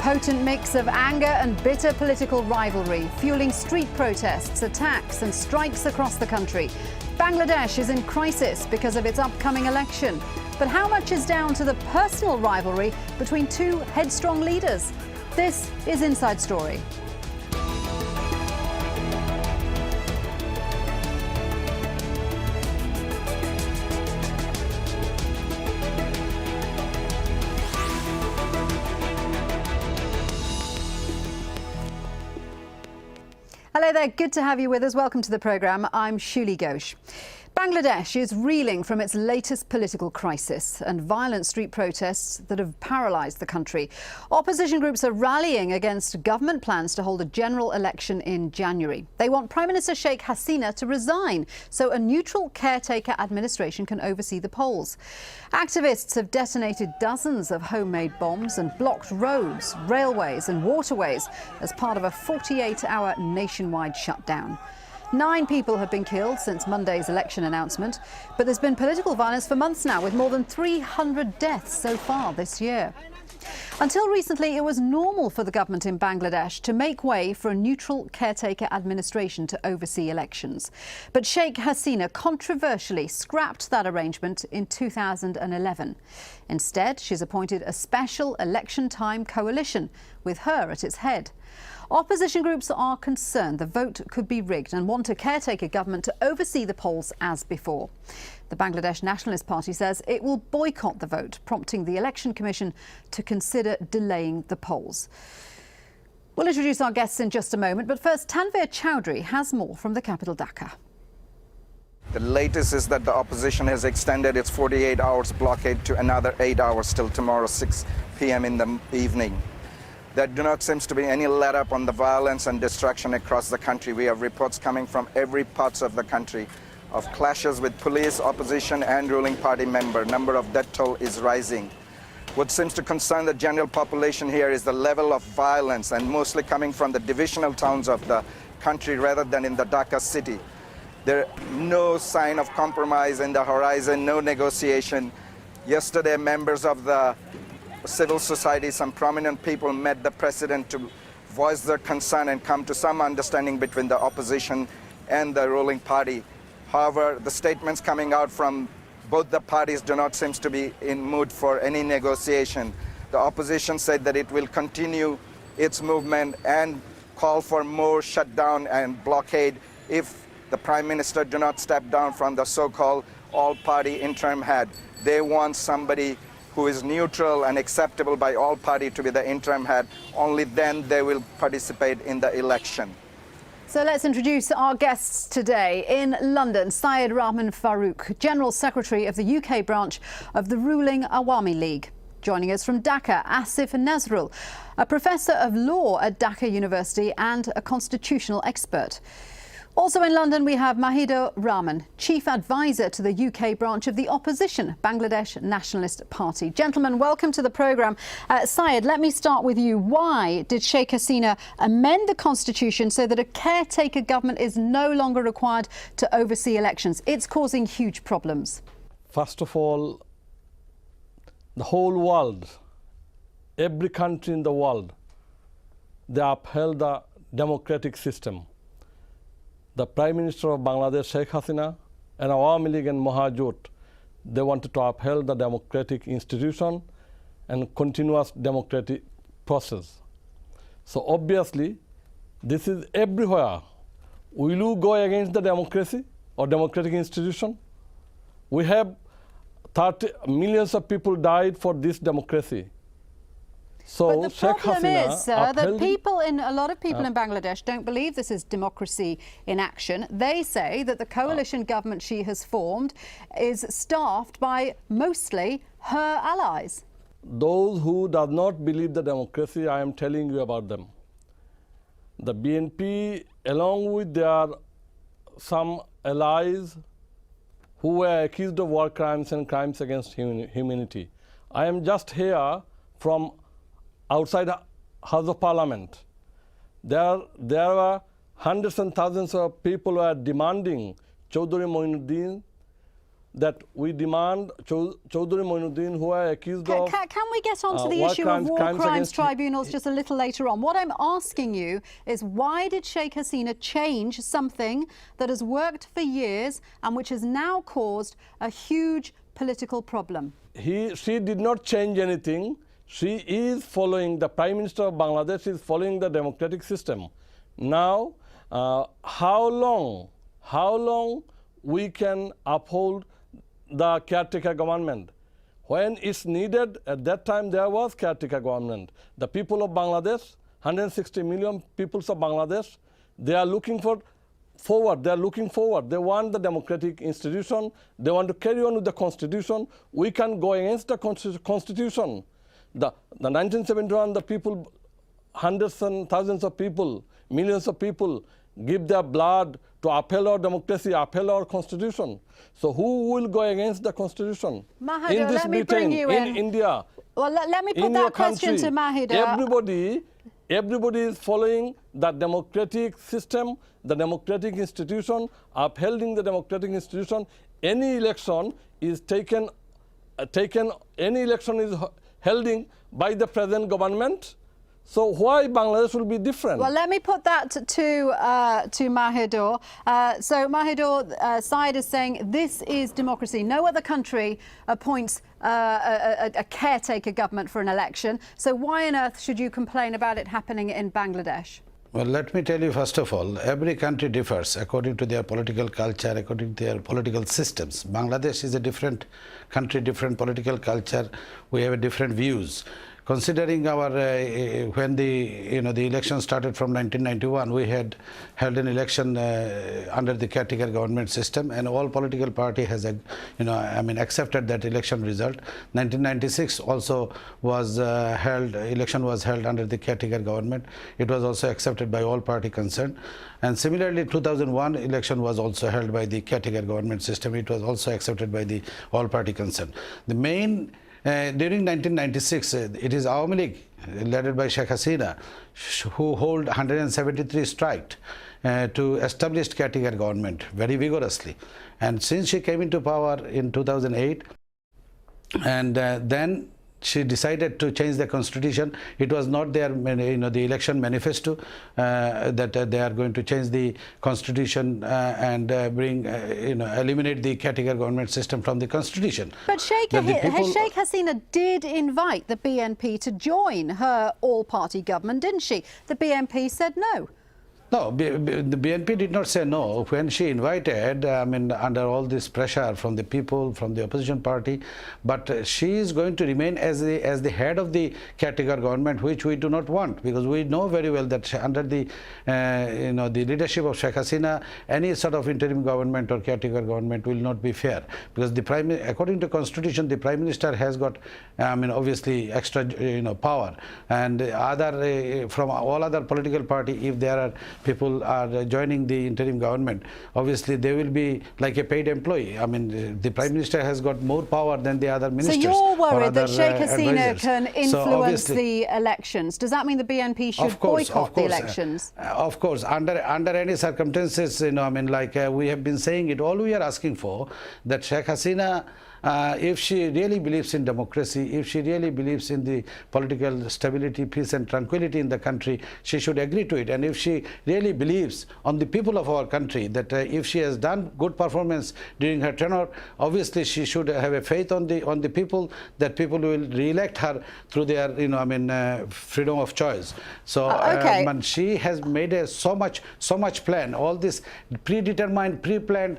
potent mix of anger and bitter political rivalry, fueling street protests, attacks and strikes across the country. Bangladesh is in crisis because of its upcoming election. But how much is down to the personal rivalry between two headstrong leaders? This is Inside Story. Hello there, good to have you with us. Welcome to the programme. I'm Shuli Ghosh. Bangladesh is reeling from its latest political crisis and violent street protests that have paralysed the country. Opposition groups are rallying against government plans to hold a general election in January. They want Prime Minister Sheikh Hasina to resign so a neutral caretaker administration can oversee the polls. Activists have detonated dozens of homemade bombs and blocked roads, railways and waterways as part of a 48-hour nationwide shutdown. 9 people have been killed since Monday's election announcement, but there's been political violence for months now, with more than 300 deaths so far this year. Until recently, it was normal for the government in Bangladesh to make way for a neutral caretaker administration to oversee elections. But Sheikh Hasina controversially scrapped that arrangement in 2011. Instead, she's appointed a special election time coalition with her at its head. Opposition groups are concerned the vote could be rigged and want a caretaker government to oversee the polls as before. The Bangladesh Nationalist Party says it will boycott the vote, prompting the Election Commission to consider delaying the polls. We'll introduce our guests in just a moment, but first, Tanveer Chowdhury has more from the capital Dhaka. The latest is that the opposition has extended its 48 hours blockade to another 8 hours till tomorrow 6 p.m. in the evening. There do not seem to be any let-up on the violence and destruction across the country. We have reports coming from every part of the country of clashes with police, opposition and ruling party member. Number of death toll is rising. What seems to concern the general population here is the level of violence, and mostly coming from the divisional towns of the country rather than in the Dhaka city. There no sign of compromise in the horizon, no negotiation. Yesterday, members of the civil society, some prominent people met the president to voice their concern and come to some understanding between the opposition and the ruling party. However, the statements coming out from both the parties do not seem to be in mood for any negotiation. The opposition said that it will continue its movement and call for more shutdown and blockade if the Prime Minister do not step down from the so-called all-party interim head. They want somebody who is neutral and acceptable by all parties to be the interim head. Only then they will participate in the election. So let's introduce our guests today. In London, Syed Rahman Farouk, General Secretary of the UK branch of the ruling Awami League. Joining us from Dhaka, Asif Nazrul, a Professor of Law at Dhaka University and a constitutional expert. Also in London, we have Mahidur Rahman, Chief Advisor to the UK branch of the opposition Bangladesh Nationalist Party. Gentlemen, welcome to the programme. Syed, let me start with you. Why did Sheikh Hasina amend the constitution so that a caretaker government is no longer required to oversee elections? It's causing huge problems. First of all, the whole world, every country in the world, they upheld the democratic system. The Prime Minister of Bangladesh, Sheikh Hasina, and Awami League and Mahajut, they wanted to uphold the democratic institution and continuous democratic process. So obviously, this is everywhere. Will you go against the democracy or democratic institution? We have 30 millions of people died for this democracy. So but the problem is, sir, that a lot of people in Bangladesh don't believe this is democracy in action. They say that the coalition government she has formed is staffed by mostly her allies. Those who do not believe the democracy, I am telling you about them. The BNP, along with their some allies who were accused of war crimes and crimes against humanity. I am just here from outside House of Parliament. There were hundreds and thousands of people who are demanding Chaudhry Moinuddin that we demand Chaudhry Moinuddin, who are accused of... Can we get on to the war issue crimes, of war crimes crimes against tribunals just a little later on? What I'm asking you is, why did Sheikh Hasina change something that has worked for years and which has now caused a huge political problem? She did not change anything. She is following, the Prime Minister of Bangladesh is following the democratic system. Now, how long we can uphold the caretaker government? When it's needed, at that time there was caretaker government. The people of Bangladesh, 160 million peoples of Bangladesh, they are looking forward. They want the democratic institution. They want to carry on with the constitution. We can go against the constitution. The 1971, the people, hundreds and thousands of people, millions of people, give their blood to uphold our democracy, uphold our constitution. So who will go against the constitution? Mahathir, in this let me Britain, bring you in India, well, let me put in that your question country, to Mahathir. Everybody is following the democratic system, the democratic institution, upholding the democratic institution. Any election is any election is held by the present government. So why Bangladesh will be different? Well, let me put that to Mahathir. So Mahathir, Syed is saying this is democracy. No other country appoints a caretaker government for an election. So why on earth should you complain about it happening in Bangladesh? Well, let me tell you, first of all, every country differs according to their political culture, according to their political systems. Bangladesh is a different country, different political culture. We have different views. Considering our when the election started from 1991, we had held an election under the caretaker government system, and all political party has accepted that election result. 1996 also was election was held under the caretaker government. It was also accepted by all party concerned. And similarly, 2001 election was also held by the caretaker government system. It was also accepted by the all party concerned. The main during 1996, it is Awami League, led by Sheikh Hasina, who hold 173 striked to establish caretaker government very vigorously. And since she came into power in 2008, and then she decided to change the constitution. It was not their, the election manifesto that they are going to change the constitution and eliminate the caretaker government system from the constitution. But Sheikh Hasina did invite the BNP to join her all-party government, didn't she? The BNP said no. No, the BNP did not say no. When she invited, under all this pressure from the people, from the opposition party, but she is going to remain as the head of the caretaker government, which we do not want, because we know very well that under the the leadership of Sheikh Hasina, any sort of interim government or caretaker government will not be fair, because according to Constitution, the Prime Minister has got obviously extra power, and from all other political party, if there are people are joining the interim government, obviously they will be like a paid employee. The Prime Minister has got more power than the other ministers. So you're worried that Sheikh Hasina advisors can influence the elections. Does that mean the BNP should boycott the elections? Of course, under any circumstances, we have been saying it, all we are asking for, that Sheikh Hasina, if she really believes in democracy, if she really believes in the political stability, peace and tranquility in the country, she should agree to it. And if she really believes on the people of our country, that if she has done good performance during her tenure, obviously she should have a faith on the people, that people will re-elect her through their freedom of choice. So she has made so much plan, all this predetermined, pre-planned,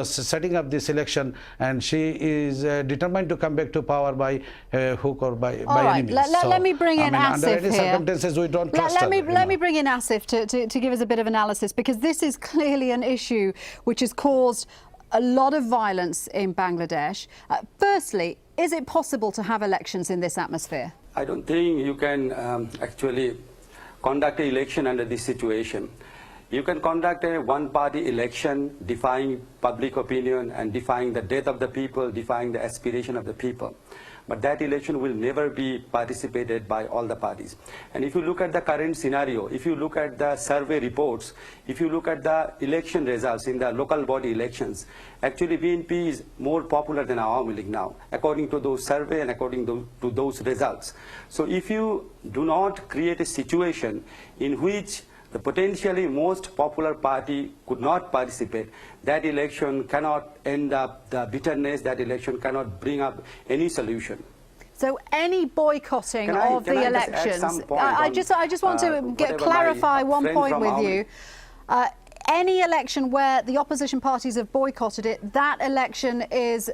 setting up this election, and she is determined to come back to power by hook or by any means. Let me bring in Asif under any here. Circumstances, we don't trust her. Let me bring in Asif to give us a bit of analysis, because this is clearly an issue which has caused a lot of violence in Bangladesh. Firstly, is it possible to have elections in this atmosphere? I don't think you can actually conduct an election under this situation. You can conduct a one-party election defying public opinion and defying the death of the people, defying the aspiration of the people. But that election will never be participated by all the parties. And if you look at the current scenario, if you look at the survey reports, if you look at the election results in the local body elections, actually BNP is more popular than Awami League now, according to those survey and according to those results. So if you do not create a situation in which the potentially most popular party could not participate, that election cannot end up the bitterness, that election cannot bring up any solution. So any boycotting of the elections, I just want to clarify one point with you. Any election where the opposition parties have boycotted it, that election is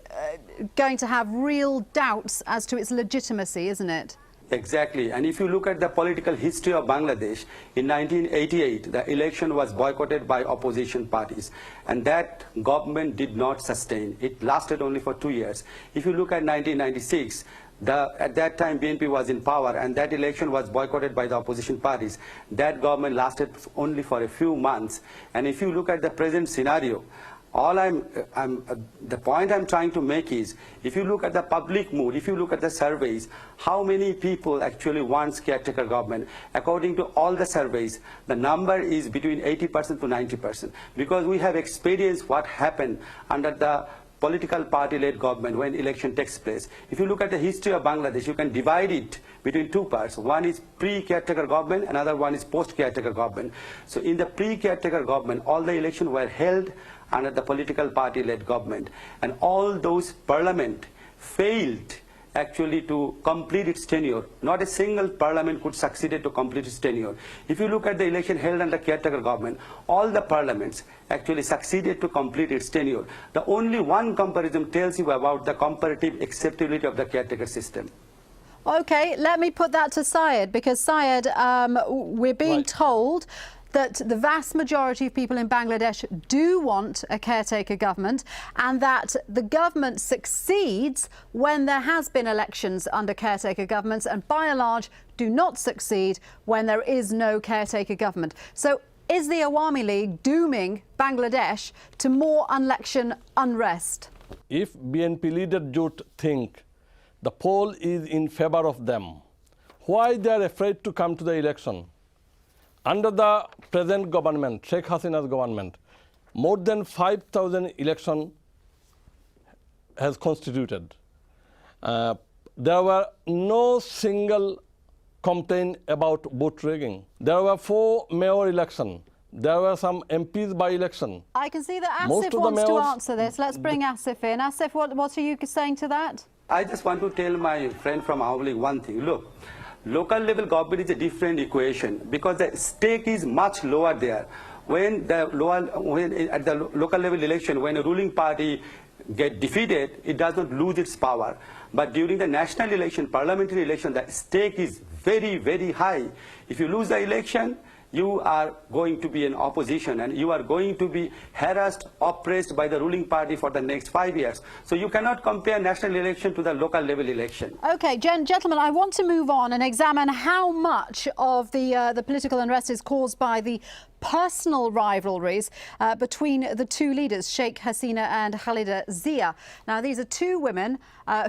going to have real doubts as to its legitimacy, isn't it? Exactly. And if you look at the political history of Bangladesh, in 1988, the election was boycotted by opposition parties. And that government did not sustain. It lasted only for 2 years. If you look at 1996, at that time BNP was in power and that election was boycotted by the opposition parties. That government lasted only for a few months. And if you look at the present scenario, the point I'm trying to make is, if you look at the public mood, if you look at the surveys, how many people actually want caretaker government? According to all the surveys, the number is between 80% to 90%, because we have experienced what happened under the political party-led government when election takes place. If you look at the history of Bangladesh, you can divide it between two parts. One is pre-caretaker government, another one is post-caretaker government. So in the pre-caretaker government, all the elections were held under the political party-led government. And all those parliament failed actually to complete its tenure. Not a single parliament could succeed to complete its tenure. If you look at the election held under caretaker government, all the parliaments actually succeeded to complete its tenure. The only one comparison tells you about the comparative acceptability of the caretaker system. OK, let me put that to Syed, because Syed, we're being told that the vast majority of people in Bangladesh do want a caretaker government, and that the government succeeds when there has been elections under caretaker governments, and by and large do not succeed when there is no caretaker government. So is the Awami League dooming Bangladesh to more election unrest? If BNP leader Jute think the poll is in favor of them, why they are afraid to come to the election? Under the present government, Sheikh Hasina's government, more than 5,000 election has constituted. There were no single complaint about vote rigging. There were 4 mayor elections. There were some MPs by election. I can see that Asif wants to answer this. Let's bring Asif in. Asif, what are you saying to that? I just want to tell my friend from Awami League one thing. Look, local level government is a different equation, because the stake is much lower there. When at the local level election, when a ruling party gets defeated, it does not lose its power. But during the national election, parliamentary election, the stake is very, very high. If you lose the election, you are going to be in opposition and you are going to be harassed, oppressed by the ruling party for the next 5 years. So you cannot compare national election to the local level election. OK, gentlemen, I want to move on and examine how much of the political unrest is caused by the personal rivalries between the two leaders, Sheikh Hasina and Khalida Zia. Now, these are two women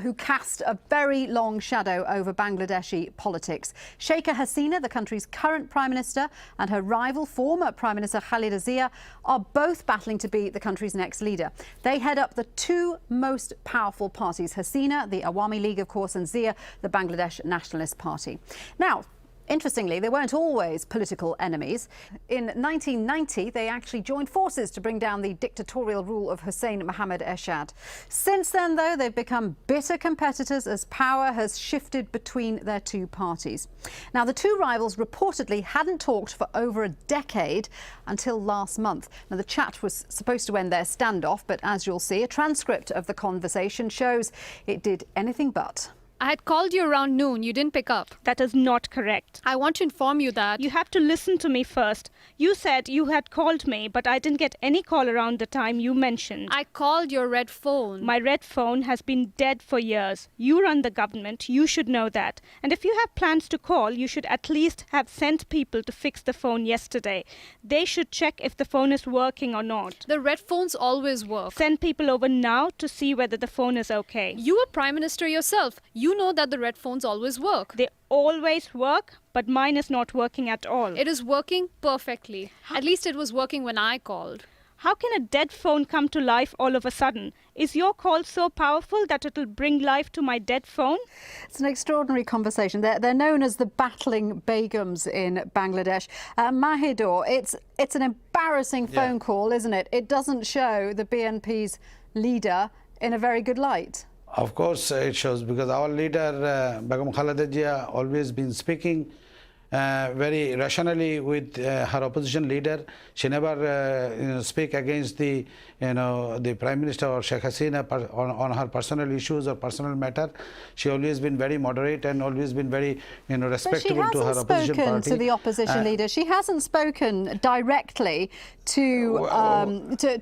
who cast a very long shadow over Bangladeshi politics. Sheikh Hasina, the country's current Prime Minister, and her rival, former Prime Minister Khalida Zia, are both battling to be the country's next leader. They head up the two most powerful parties, Hasina, the Awami League, of course, and Zia, the Bangladesh Nationalist Party. Now, interestingly, they weren't always political enemies. In 1990, they actually joined forces to bring down the dictatorial rule of Hussein Mohammad Ershad. Since then, though, they've become bitter competitors as power has shifted between their two parties. Now, the two rivals reportedly hadn't talked for over a decade until last month. Now, the chat was supposed to end their standoff, but as you'll see, a transcript of the conversation shows it did anything but. I had called you around noon. You didn't pick up. That is not correct. I want to inform you that... You have to listen to me first. You said you had called me, but I didn't get any call around the time you mentioned. I called your red phone. My red phone has been dead for years. You run the government. You should know that. And if you have plans to call, you should at least have sent people to fix the phone yesterday. They should check if the phone is working or not. The red phones always work. Send people over now to see whether the phone is okay. You were Prime Minister yourself. You know that the red phones always work. They always work, but mine is not working at all. It is working perfectly. At least it was working when I called. How can a dead phone come to life all of a sudden? Is your call so powerful that it will bring life to my dead phone? It's an extraordinary conversation. They're known as the battling Begums in Bangladesh. Mahidor, it's an embarrassing phone call, isn't it? It doesn't show the BNP's leader in a very good light. Of course it shows, because our leader, Begum Khaleda Jia, always been speaking very rationally with her opposition leader. She never speak against the Prime Minister or Sheikh Hasina on her personal issues or personal matter. She always been very moderate and always been very respectable to her opposition party. She hasn't spoken to the opposition leader. She hasn't spoken directly to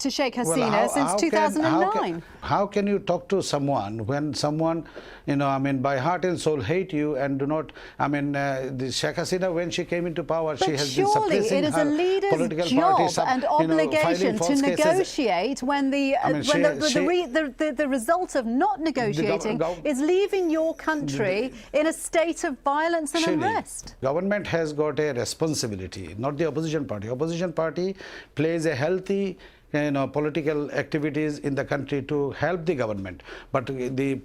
Sheikh Hasina since 2009. How can you talk to someone when someone by heart and soul hate you and do not? The Sheikh Hasina, when she came into power, she has been suppressing her political job and obligation to negotiate when the result of not negotiating is leaving your country in a state of violence and unrest. Government has got a responsibility, not the opposition party. Opposition party plays a healthy political activities in the country to help the government, but the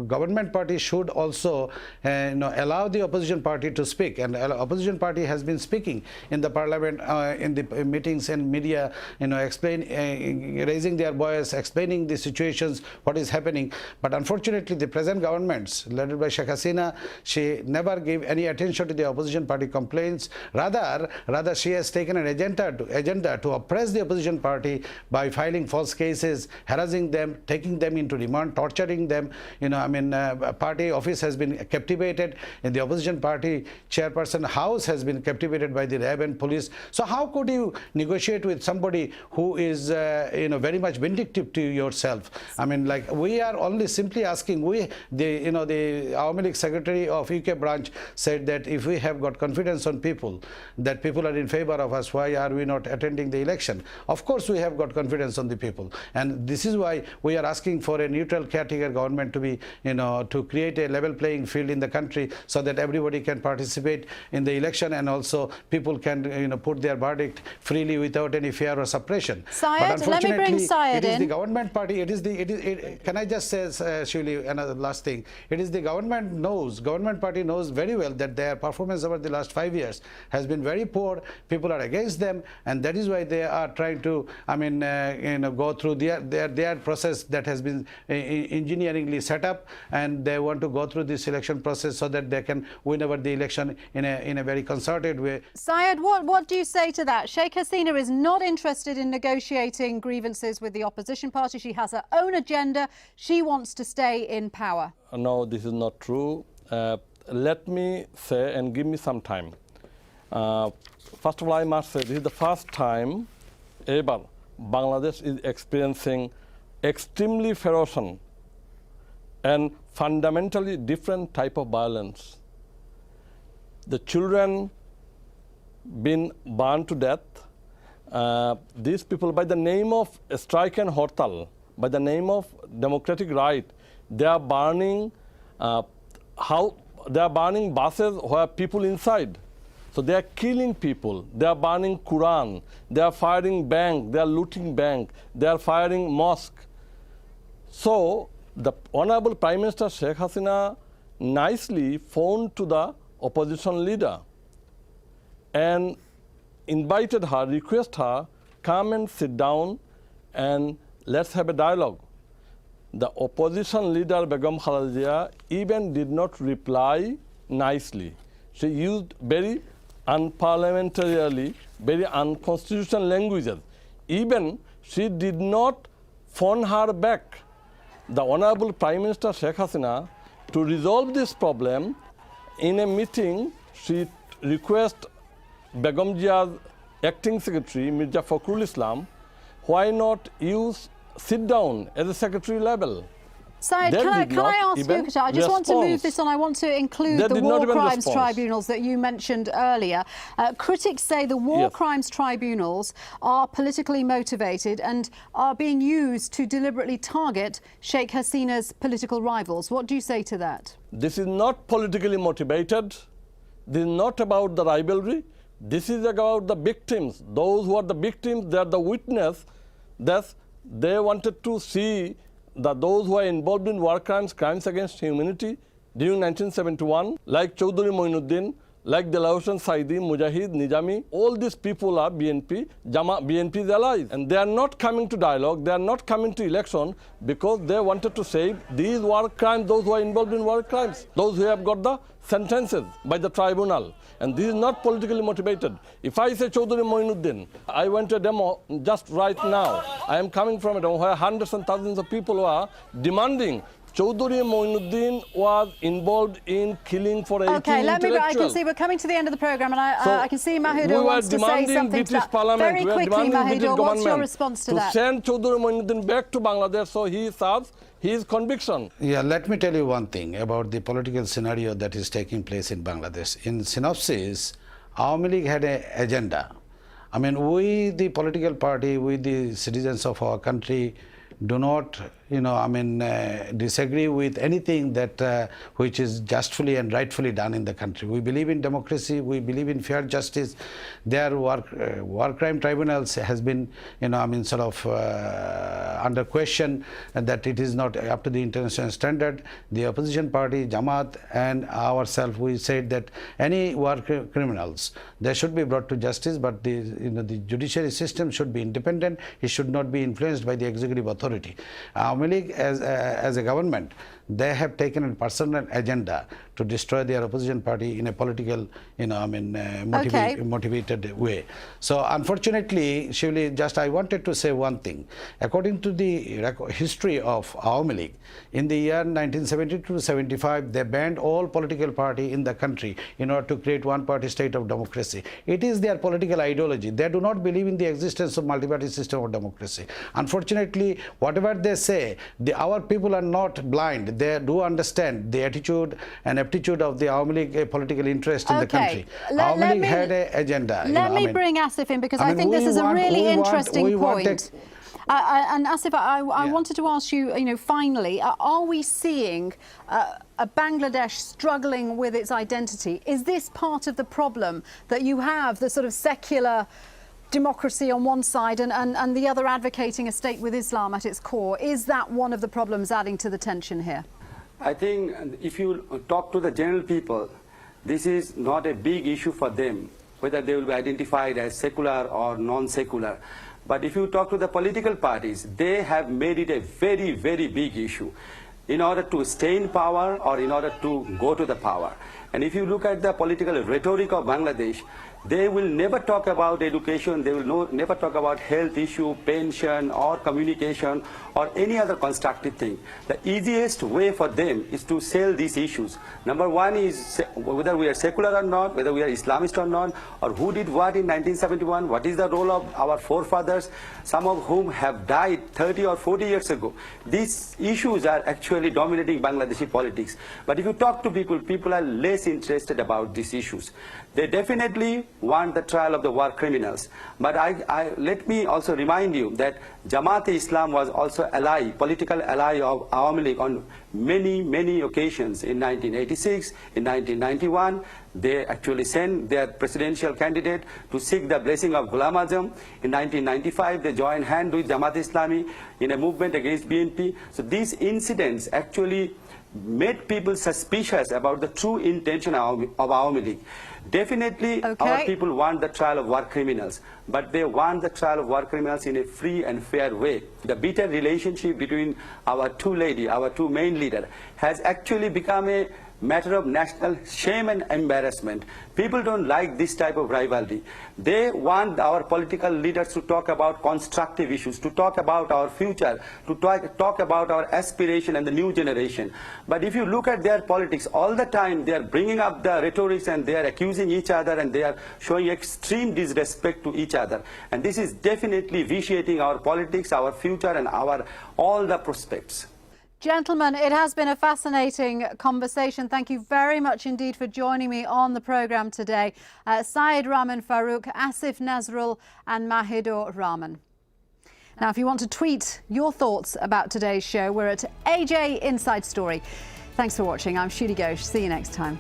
government party should also allow the opposition party to speak, and opposition party has been speaking in the parliament, in the meetings and media, raising their voice, explaining the situations, what is happening. But unfortunately the present governments led by Sheikh Hasina, she never gave any attention to the opposition party complaints. Rather she has taken an agenda to oppress the opposition party by filing false cases, harassing them, taking them into remand, torturing them. Party office has been captivated, and the opposition party chairperson house has been captivated by the RAB and police. So how could you negotiate with somebody who is very much vindictive to yourself? We are only simply asking. The Awami League Secretary of UK branch said that if we have got confidence on people, that people are in favor of us, why are we not attending the election? Of course we have got confidence on the people, and this is why we are asking for a neutral caretaker government to be to create a level playing field in the country, so that everybody can participate in the election, and also people can put their verdict freely without any fear or suppression. Syed, let me bring Syed in. It is the government party. Can I just say, Shuli, another last thing? It is the government party knows very well that their performance over the last 5 years has been very poor. People are against them, and that is why they are trying to go through their process that has been engineeringly set up, and they want to go through this election process so that they can win over the election in a very concerted way. Syed, what do you say to that? Sheikh Hasina is not interested in negotiating grievances with the opposition party. She has her own agenda. She wants to stay in power. No, this is not true. Let me say, and give me some time. First of all, I must say this is the first time ever Bangladesh is experiencing extremely ferocious and fundamentally different type of violence. The children been burned to death. These people, by the name of strike and hortal, by the name of democratic right, they are burning buses where people inside. So they are killing people, they are burning Quran, they are firing bank, they are looting bank, they are firing mosque. So the Honorable Prime Minister Sheikh Hasina nicely phoned to the opposition leader and invited her, requested her, come and sit down and let's have a dialogue. The opposition leader Begum Khaleda Jia even did not reply nicely. She used very unparliamentarily, very unconstitutional languages. Even she did not phone her back. The Honorable Prime Minister Sheikh Hasina To resolve this problem, in a meeting, she requested Begum Jia's acting secretary, Mirza Fakhrul Islam, why not sit down at the secretary level? Syed, can I ask you, I just want to move this on. I want to include the war crimes tribunals that you mentioned earlier. Critics say the war crimes tribunals are politically motivated and are being used to deliberately target Sheikh Hasina's political rivals. What do you say to that? This is not politically motivated. This is not about the rivalry. This is about the victims. Those who are the victims, they are the witness. That they wanted to see that those who are involved in war crimes, crimes against humanity during 1971, like Chaudhry Moinuddin, like Delawar Hossain Saidi, Mujahid, Nizami, all these people are BNP's allies. And they are not coming to dialogue, they are not coming to election because they wanted to save these war crimes, those who are involved in war crimes, those who have got the sentences by the tribunal. And this is not politically motivated. If I say Chaudhry Moinuddin, I went to a demo just right now. I am coming from a demo where hundreds and thousands of people are demanding Chaudhry Moinuddin was involved in killing for 18 intellectuals. I can see we're coming to the end of the programme, and I can see Mahidul wants to say something to that. Very quickly, Mahidul, what's your response to that? To send Chaudhry Moinuddin back to Bangladesh so he serves his conviction. Yeah, let me tell you one thing about the political scenario that is taking place in Bangladesh. In synopsis, Awami League had an agenda. I mean, we, the political party, we, the citizens of our country, do not, disagree with anything that which is justly and rightfully done in the country. We believe in democracy. We believe in fair justice. Their war crime tribunals has been, under question, and that it is not up to the international standard. The opposition party, Jamaat, and ourselves, we said that any war criminals, they should be brought to justice, but the judiciary system should be independent. It should not be influenced by the executive authority. Awami League, as a government, they have taken a personal agenda to destroy their opposition party in a political, motivated way. So unfortunately, Shivli, just I wanted to say one thing. According to the history of Awami League, in the year 1972-75, they banned all political party in the country in order to create one-party state of democracy. It is their political ideology. They do not believe in the existence of multi-party system of democracy. Unfortunately, whatever they say, our people are not blind. They do understand the attitude and aptitude of the Awami League political interest in the country. Awami League had an agenda. Let me bring Asif in, because I think this is a really interesting point. And Asif, I wanted to ask you, finally, are we seeing a Bangladesh struggling with its identity? Is this part of the problem, that you have the sort of secular democracy on one side and the other advocating a state with Islam at its core? Is that one of the problems adding to the tension here? I think if you talk to the general people, this is not a big issue for them, whether they will be identified as secular or non-secular. But if you talk to the political parties, they have made it a very, very big issue in order to stay in power or in order to go to the power. And if you look at the political rhetoric of Bangladesh, they will never talk about education, they will never talk about health issue, pension or communication or any other constructive thing. The easiest way for them is to sell these issues. Number one is whether we are secular or not, whether we are Islamist or not, or who did what in 1971, what is the role of our forefathers, some of whom have died 30 or 40 years ago. These issues are actually dominating Bangladeshi politics. But if you talk to people, people are less interested about these issues. They definitely want the trial of the war criminals. But let me also remind you that Jamaat-e-Islam was also ally, political ally of Awami League on many, many occasions. In 1986, in 1991, they actually sent their presidential candidate to seek the blessing of Ghulam Azam. In 1995, they joined hand with Jamaat-e-Islami in a movement against BNP. So these incidents actually made people suspicious about the true intention of Awami League. Definitely, our people want the trial of war criminals, but they want the trial of war criminals in a free and fair way. The bitter relationship between our two main leaders, has actually become a matter of national shame and embarrassment. People don't like this type of rivalry. They want our political leaders to talk about constructive issues, to talk about our future, to talk about our aspiration and the new generation. But if you look at their politics, all the time they are bringing up the rhetorics and they are accusing each other and they are showing extreme disrespect to each other. And this is definitely vitiating our politics, our future and all the prospects. Gentlemen, it has been a fascinating conversation. Thank you very much indeed for joining me on the programme today. Syed Rahman Farouk, Asif Nazrul and Mahidor Rahman. Now, if you want to tweet your thoughts about today's show, we're at AJE Inside Story. Thanks for watching. I'm Shuli Ghosh. See you next time.